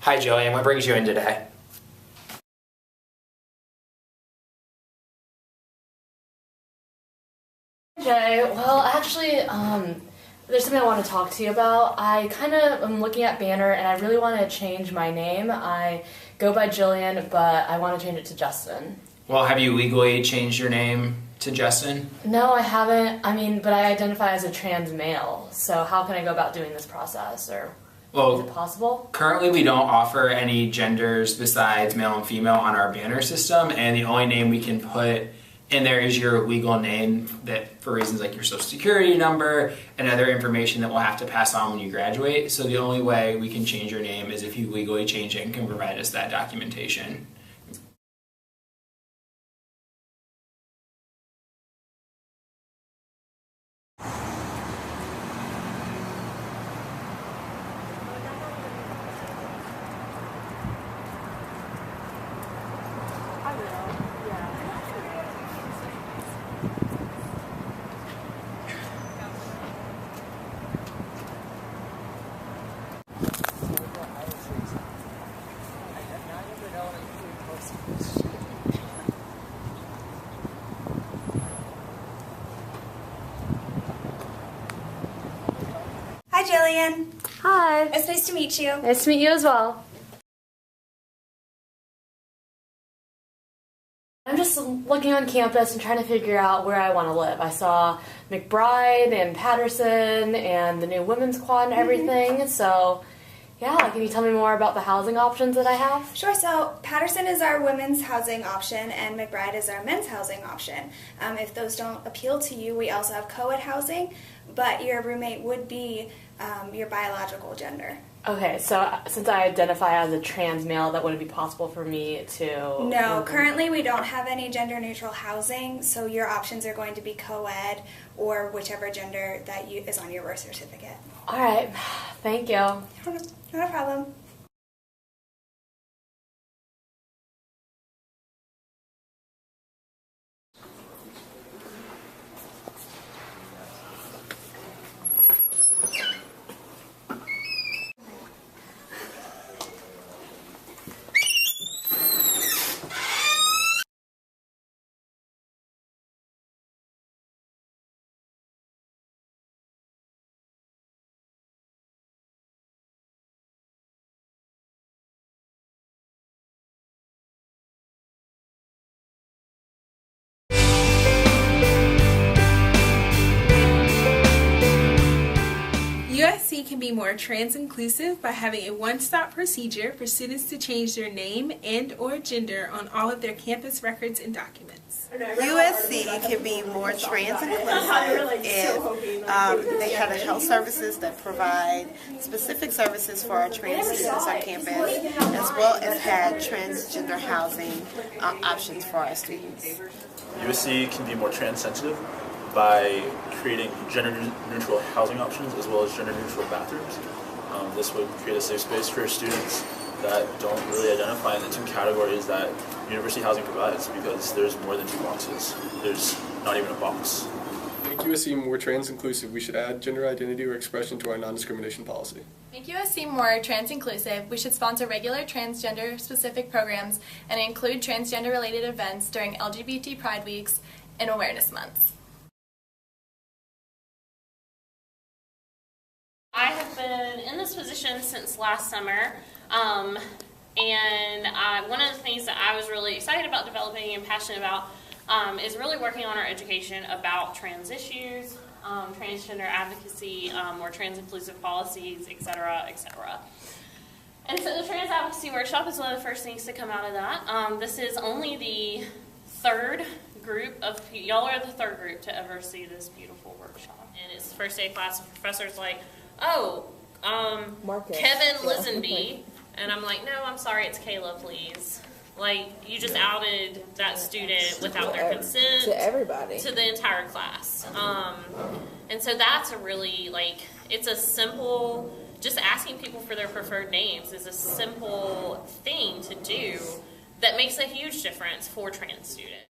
Hi Jillian, what brings you in today? Jay, well, actually, there's something I want to talk to you about. I kind of am looking at Banner, and I really want to change my name. I go by Jillian, but I want to change it to Justin. Well, have you legally changed your name to Justin? No, I haven't. I mean, but I identify as a trans male, so how can I go about doing this process, or is it possible? Currently we don't offer any genders besides male and female on our Banner system, and the only name we can put in there is your legal name, that for reasons like your social security number and other information that we'll have to pass on when you graduate. So the only way we can change your name is if you legally change it and can provide us that documentation. Hi, Jillian. Hi. It's nice to meet you. Nice to meet you as well. I'm just looking on campus and trying to figure out where I want to live. I saw McBride and Patterson and the new women's quad and everything. So, yeah, can you tell me more about the housing options that I have? Sure, so Patterson is our women's housing option and McBride is our men's housing option. If those don't appeal to you, we also have co-ed housing, but your roommate would be your biological gender. Okay, so since I identify as a trans male, that wouldn't be possible for me to... No, currently we don't have any gender-neutral housing, so your options are going to be co-ed or whichever gender that is on your birth certificate. All right, thank you. Not a problem. USC can be more trans-inclusive by having a one-stop procedure for students to change their name and or gender on all of their campus records and documents. USC can be more trans-inclusive if they have health services that provide specific services for our trans students on campus, as well as had transgender housing options for our students. USC can be more trans-sensitive by creating gender-neutral housing options as well as gender-neutral bathrooms. This would create a safe space for students that don't really identify in the two categories that university housing provides, because there's more than two boxes. There's not even a box. To make USC more trans-inclusive, we should add gender identity or expression to our non-discrimination policy. Make USC more trans-inclusive, we should sponsor regular transgender-specific programs and include transgender-related events during LGBT Pride Weeks and Awareness Months. I have been in this position since last summer, and one of the things that I was really excited about developing and passionate about is really working on our education about trans issues, transgender advocacy, more trans-inclusive policies, etc., etc. And so the Trans Advocacy Workshop is one of the first things to come out of that. This is only the third group of, y'all are the third group to ever see this beautiful workshop. And it's the first day of class, and the professor's like, oh, Kevin Lisenby. And I'm like, no, I'm sorry, it's Kayla, please. Like, you just outed that student without their consent. To everybody. To the entire class. And so that's a really, like, it's a simple, just asking people for their preferred names is a simple thing to do that makes a huge difference for trans students.